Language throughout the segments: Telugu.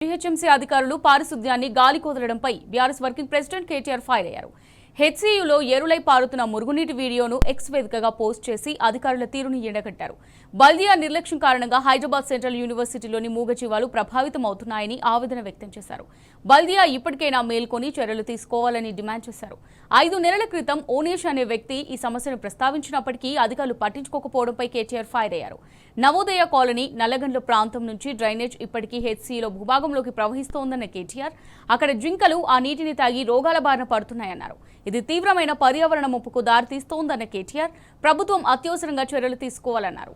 జీహెచ్ఎంసీ అధికారులు పారిశుద్ధ్యాన్ని గాలి కుదలడంపై BRS working president KTR fire అయ్యారు. హెచ్సీయూలో ఎరులై పారుతున్న మురుగునీటి వీడియోను ఎక్స్ వేదికగా పోస్ట్ చేసి అధికారుల తీరును ఎండగట్టారు. బల్దియా నిర్లక్ష్యం కారణంగా హైదరాబాద్ సెంట్రల్ యూనివర్సిటీలోని మూగజీవాలు ప్రభావితం అవుతున్నాయని ఆవేదన వ్యక్తం చేశారు. బల్దియా ఇప్పటికైనా మేల్కొని చర్యలు తీసుకోవాలని డిమాండ్ చేశారు. 5 నెలల క్రితం ఓనేష్ అనే వ్యక్తి ఈ సమస్యను ప్రస్తావించినప్పటికీ అధికారులు పట్టించుకోకపోవడంపై కేటీఆర్ ఫైర్ అయ్యారు. నవోదయ కాలనీ నల్లగండ్ల ప్రాంతం నుంచి డ్రైనేజ్ ఇప్పటికీ హెచ్సీలో భూభాగంలోకి ప్రవహిస్తోందన్న కేటీఆర్ అక్కడ జింకలు ఆ నీటిని తాగి రోగాల బారిన పడుతున్నాయన్నారు. ఇది తీవ్రమైన పర్యావరణ ముప్పుకు దారితీస్తోందన్న కేటీఆర్ ప్రభుత్వం అత్యవసరంగా చర్యలు తీసుకోవాలన్నారు.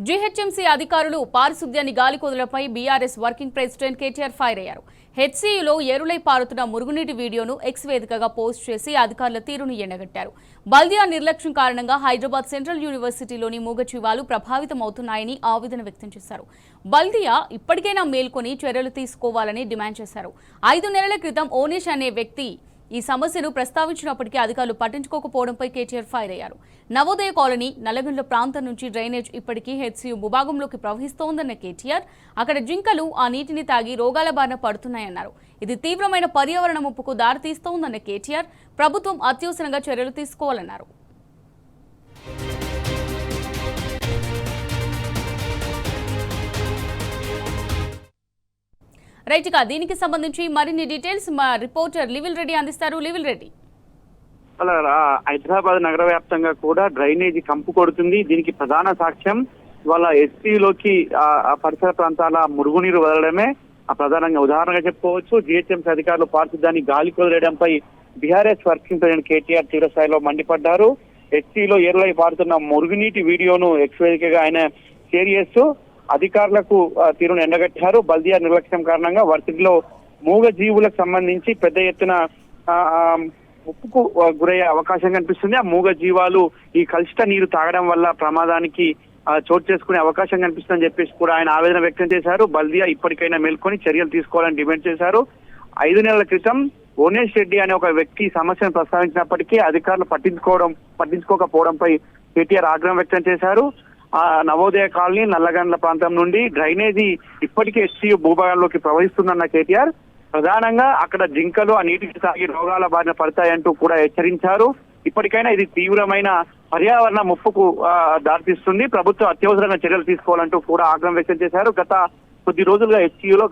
జీహెచ్ఎంసీ అధికారులు పారిశుద్ధ్యాన్ని గాలి కుదలపై BRS working president KTR fire అయ్యారు. హెచ్సీయూలో ఎరులై పారుతున్న మురుగునీటి వీడియోను ఎక్స్ వేదికగా పోస్ట్ చేసి అధికారుల తీరును ఎండగట్టారు. బల్దియా నిర్లక్ష్యం కారణంగా హైదరాబాద్ సెంట్రల్ యూనివర్సిటీలోని మూగజీవాలు ప్రభావితం అవుతున్నాయని ఆవేదన వ్యక్తం చేశారు. బల్దియా ఇప్పటికైనా మేల్కొని చర్యలు తీసుకోవాలని డిమాండ్ చేశారు. 5 నెలల క్రితం ఓనేష్ అనే వ్యక్తి ఈ సమస్యను ప్రస్తావించినప్పటికీ అధికారులు పట్టించుకోకపోవడంపై కేటీఆర్ ఫైర్ అయ్యారు. నవోదయ కాలనీ నల్లగండ్ల ప్రాంతం నుంచి డ్రైనేజ్ ఇప్పటికీ హెచ్సీయూ భూభాగంలోకి ప్రవహిస్తోందన్న కేటీఆర్ అక్కడ జింకలు ఆ నీటిని తాగి రోగాల బారిన పడుతున్నాయన్నారు. ఇది తీవ్రమైన పర్యావరణ ముప్పుకు దారితీస్తోందన్న కేటీఆర్ ప్రభుత్వం అత్యవసరంగా చర్యలు తీసుకోవాలన్నారు. రైట్గా దీనికి సంబంధించి మరిన్ని డీటెయిల్స్ మా రిపోర్టర్ లివిల్ రెడ్డి అందిస్తారు. లివిల్ రెడ్డి, హైదరాబాద్ నగర వ్యాప్తంగా కూడా డ్రైనేజీ కంపు కొడుతుంది. దీనికి ప్రధాన సాక్ష్యం వాళ్ళ ఎస్సీలోకి పరిసర ప్రాంతాల మురుగునీరు వదలడమే ప్రధానంగా ఉదాహరణగా చెప్పుకోవచ్చు. జీహెచ్ఎంసీ అధికారులు పారిశుద్ధ్యాన్ని గాలి కుదలడంపై బీఆర్ఎస్ వర్కింగ్ ప్రెసిడెంట్ కేటీఆర్ తీవ్ర స్థాయిలో మండిపడ్డారు. ఎస్సీలో ఏరులై పారుతున్న మురుగునీటి వీడియోను ఎక్స్ వేదికగా ఆయన షేర్ చేస్తూ అధికారులకు తీరును ఎండగట్టారు. బల్దియా నిర్లక్ష్యం కారణంగా వర్తిలో మూగ జీవులకు సంబంధించి పెద్ద ఎత్తున ముప్పుకు గురయ్యే అవకాశం కనిపిస్తుంది. ఆ మూగ జీవాలు ఈ కలుషిత నీరు తాగడం వల్ల ప్రమాదానికి చోటు చేసుకునే అవకాశం కనిపిస్తుందని చెప్పేసి కూడా ఆయన ఆవేదన వ్యక్తం చేశారు. బల్దియా ఇప్పటికైనా మేల్కొని చర్యలు తీసుకోవాలని డిమాండ్ చేశారు. 5 నెలల క్రితం ఓనేష్ రెడ్డి అనే ఒక వ్యక్తి సమస్యను ప్రస్తావించినప్పటికీ అధికారులు పట్టించుకోకపోవడంపై కేటీఆర్ ఆగ్రహం వ్యక్తం చేశారు. నవోదయ కాలనీ నల్లగండ్ల ప్రాంతం నుండి డ్రైనేజీ ఇప్పటికే హెచ్సీయూ భూభాగంలోకి ప్రవహిస్తుందన్న కేటీఆర్ ప్రధానంగా అక్కడ జింకలు ఆ నీటికి తాగి రోగాల బారిన పడతాయంటూ కూడా హెచ్చరించారు. ఇప్పటికైనా ఇది తీవ్రమైన పర్యావరణ ముప్పుకు దారితీస్తుంది, ప్రభుత్వం అత్యవసరంగా చర్యలు తీసుకోవాలంటూ కూడా ఆగ్రహం వ్యక్తం చేశారు. గత కొద్ది రోజులుగా హెచ్సీయూలో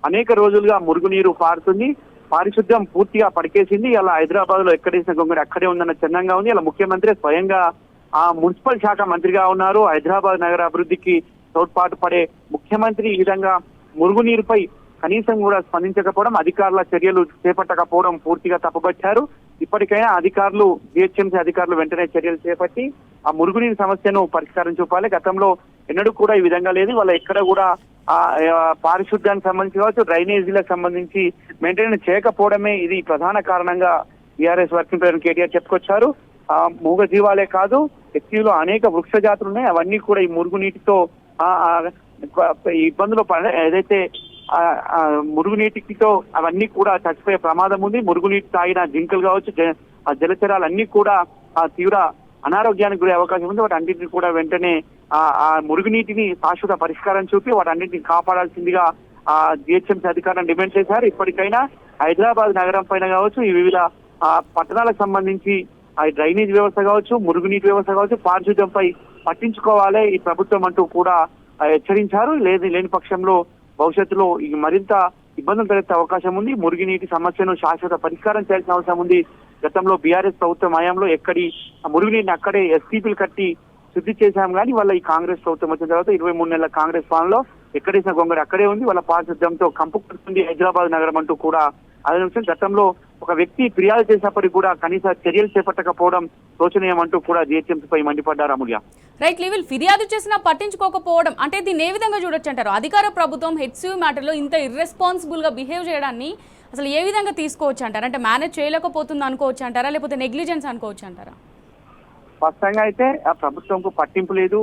అనేక రోజులుగా మురుగునీరు పారుతుంది. పారిశుద్ధ్యం పూర్తిగా పడికేసింది. ఇలా హైదరాబాద్ లో ఎక్కడేసిన గొంగడి అక్కడే ఉందన్న చందంగా ఉంది. ఇలా ముఖ్యమంత్రి స్వయంగా మున్సిపల్ శాఖ మంత్రిగా ఉన్నారు. హైదరాబాద్ నగర అభివృద్ధికి తోడ్పాటు పడే ముఖ్యమంత్రి ఈ విధంగా మురుగునీరుపై కనీసం కూడా స్పందించకపోవడం, అధికారుల చర్యలు చేపట్టకపోవడం పూర్తిగా తప్పుపట్టారు. ఇప్పటికైనా జీహెచ్ఎంసీ అధికారులు వెంటనే చర్యలు చేపట్టి ఆ మురుగునీరు సమస్యను పరిష్కారం చూపాలి. గతంలో ఎన్నడూ కూడా ఈ విధంగా లేదు. వాళ్ళ ఎక్కడ కూడా పారిశుద్ధ్యానికి సంబంధించి కావచ్చు, డ్రైనేజీలకు సంబంధించి మెయింటైన్ చేయకపోవడమే ఇది ప్రధాన కారణంగా బీఆర్ఎస్ వర్కింగ్ ప్రెసిడెంట్ కేటీఆర్ చెప్పుకొచ్చారు. మూగ జీవాలే కాదు, హెచ్సీయూలో అనేక వృక్ష జాతులు ఉన్నాయి. అవన్నీ కూడా ఈ మురుగునీటితో ఇబ్బందులు ఏదైతే మురుగునీటితో అవన్నీ కూడా చచ్చిపోయే ప్రమాదం ఉంది. మురుగునీటి తాగిన జింకలు కావచ్చు, జలచరాలన్నీ కూడా తీవ్ర అనారోగ్యానికి గురే అవకాశం ఉంది. వాటన్నింటినీ కూడా వెంటనే ఆ మురుగునీటిని శాశ్వత పరిష్కారం చూపి వాటన్నింటిని కాపాడాల్సిందిగా జీహెచ్ఎంసీ అధికారులను డిమాండ్ చేశారు. ఇప్పటికైనా హైదరాబాద్ నగరం పైన కావచ్చు, ఈ వివిధ పట్టణాలకు సంబంధించి డ్రైనేజ్ వ్యవస్థ కావచ్చు, మురుగునీటి వ్యవస్థ కావచ్చు, పారిశుద్ధ్యంపై పట్టించుకోవాలి ఈ ప్రభుత్వం అంటూ కూడా హెచ్చరించారు. లేని పక్షంలో భవిష్యత్తులో మరింత ఇబ్బందులు తలెత్తే అవకాశం ఉంది. మురుగునీటి సమస్యను శాశ్వత పరిష్కారం చేయాల్సిన అవసరం ఉంది. గతంలో బీఆర్ఎస్ ప్రభుత్వం హయాంలో మురుగునీటిని అక్కడే ఎస్టీపీలు కట్టి శుద్ధి చేశాం. కానీ వాళ్ళ ఈ కాంగ్రెస్ ప్రభుత్వం వచ్చిన తర్వాత 23 నెలల కాంగ్రెస్ పాలనలో ఎక్కడేసిన గొంగడి అక్కడే ఉంది. వాళ్ళ పారిశుద్ధ్యంతో కంపు కొడుతుంది హైదరాబాద్ నగరం అంటూ కూడా అదే నిమిషం గతంలో ఒక వ్యక్తి ఫిర్యాదు చేసినప్పటికీ కూడా కనీస చర్యలు చేపట్టకపోవడం శోచనీయం అంటూ కూడా జీహెచ్ఎంసీపై మండిపడ్డారు. అమూల్య. రైట్ లెవెల్ ఫిర్యాదు చేసినా పట్టించుకోకపోవడం అంటే దీన్ని ఏ విధంగా చూడొచ్చు అంటారు? అధికార ప్రభుత్వం హెచ్సియు మ్యాటర్లో ఇంత ఇర్రెస్పాన్సిబుల్గా బిహేవ్ చేయడాన్ని అసలు ఏ విధంగా తీసుకోవచ్చు అంటారు? అంటే మేనేజ్ చేయలేకపోతుంది అనుకోవచ్చు అంటారా, లేకపోతే నెగ్లిజెన్స్ అనుకోవచ్చు అంటారా? స్పష్టంగా అయితే ఆ ప్రభుత్వంకు పట్టింపు లేదు,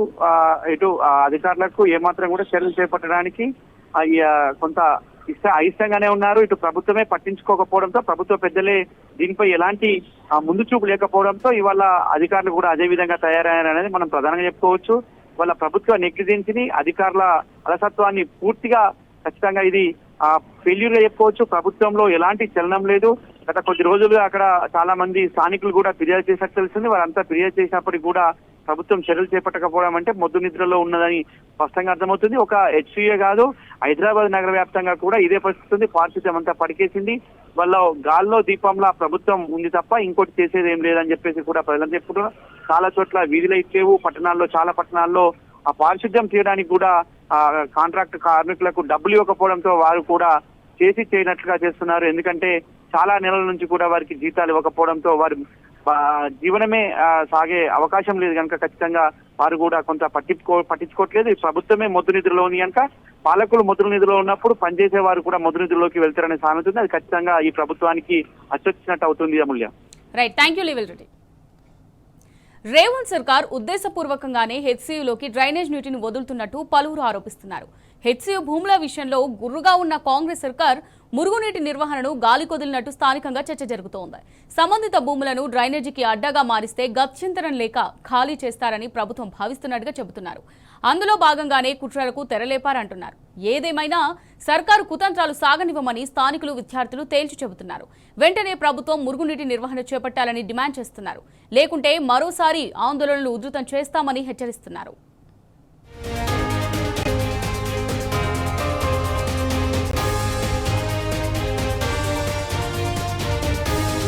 ఇటు అధికారులకు ఏమాత్రం కూడా చర్యలు చేపట్టడానికి కొంత అయిష్టంగానే ఉన్నారు. ఇటు ప్రభుత్వమే పట్టించుకోకపోవడంతో, ప్రభుత్వ పెద్దలే దీనిపై ఎలాంటి ముందు చూపు లేకపోవడంతో ఇవాళ అధికారులు కూడా అదే విధంగా తయారయ్యారనేది మనం ప్రధానంగా చెప్పుకోవచ్చు. వాళ్ళ ప్రభుత్వ నెగ్లిజెన్స్ ని, అధికారుల అలసత్వాన్ని పూర్తిగా ఖచ్చితంగా ఇది ఫెయిల్యూర్ గా చెప్పుకోవచ్చు. ప్రభుత్వంలో ఎలాంటి చలనం లేదు. గత కొద్ది రోజులుగా అక్కడ చాలా మంది స్థానికులు కూడా ఫిర్యాదు చేసినట్టు తెలుస్తుంది. వారంతా ఫిర్యాదు చేసినప్పటికీ కూడా ప్రభుత్వం చర్యలు చేపట్టకపోవడం అంటే మొద్దు నిద్రలో ఉన్నదని స్పష్టంగా అర్థమవుతుంది. ఒక హెచ్సిఏ కాదు, హైదరాబాద్ నగర వ్యాప్తంగా కూడా ఇదే పరిస్థితి ఉంది. పారిశుద్ధ్యం అంతా పడికేసింది. వాళ్ళ గాల్లో దీపంలా ప్రభుత్వం ఉంది తప్ప ఇంకోటి చేసేది ఏం లేదని చెప్పేసి కూడా ప్రజలు చెప్పుకుంటున్నారు. చాలా చోట్ల వీధులు ఇచ్చేవు, పట్టణాల్లో చాలా పట్టణాల్లో ఆ పారిశుద్ధ్యం చేయడానికి కూడా కాంట్రాక్ట్ కార్మికులకు డబ్బులు ఇవ్వకపోవడంతో వారు కూడా చేయనట్లుగా చేస్తున్నారు. ఎందుకంటే చాలా నెలల నుంచి కూడా వారికి జీతాలు ఇవ్వకపోవడంతో వారి జీవనమే సాగే అవకాశం లేదు కనుక ఖచ్చితంగా వారు కూడా కొంత పట్టించుకోవట్లేదు. ఈ ప్రభుత్వమే మొద్దు నిధులలో ఉంది కనుక పాలకులు మొద్దు నిధులో ఉన్నప్పుడు పనిచేసే వారు కూడా మొద్దు నిధుల్లోకి వెళ్తారనే సామెత ఉంది. అది ఖచ్చితంగా ఈ ప్రభుత్వానికి అచ్చొచ్చినట్టు అవుతుంది. అమూల్య. రైట్, థ్యాంక్ యూ లెవెల్ రెడ్డి. రేవంత్ సర్కార్ ఉద్దేశపూర్వకంగానే హెచ్సియులోకి డ్రైనేజ్ నీటిని వదులుతున్నట్టు పలువురు ఆరోపిస్తున్నారు. హెచ్సియు భూముల విషయంలో గుర్రుగా ఉన్న కాంగ్రెస్ సర్కార్ మురుగునీటి నిర్వహణను గాలికొదిలినట్టు స్థానికంగా చర్చ జరుగుతోంది. సంబంధిత భూములను డ్రైనేజీకి అడ్డగా మారిస్తే గత్యంతరం లేక ఖాళీ చేస్తారని ప్రభుత్వం భావిస్తున్నట్టుగా చెబుతున్నారు. అందులో భాగంగానే కుట్రలకు తెరలేపారంటున్నారు. ఏదేమైనా సర్కారు కుతంత్రాలు సాగనివ్వమని స్థానికులు, విద్యార్థులు తేల్చి చెబుతున్నారు. వెంటనే ప్రభుత్వం మురుగునీటి నిర్వహణ చేపట్టాలని డిమాండ్ చేస్తున్నారు. లేకుంటే మరోసారి ఆందోళనలు ఉధృతం చేస్తామని హెచ్చరిస్తున్నారు.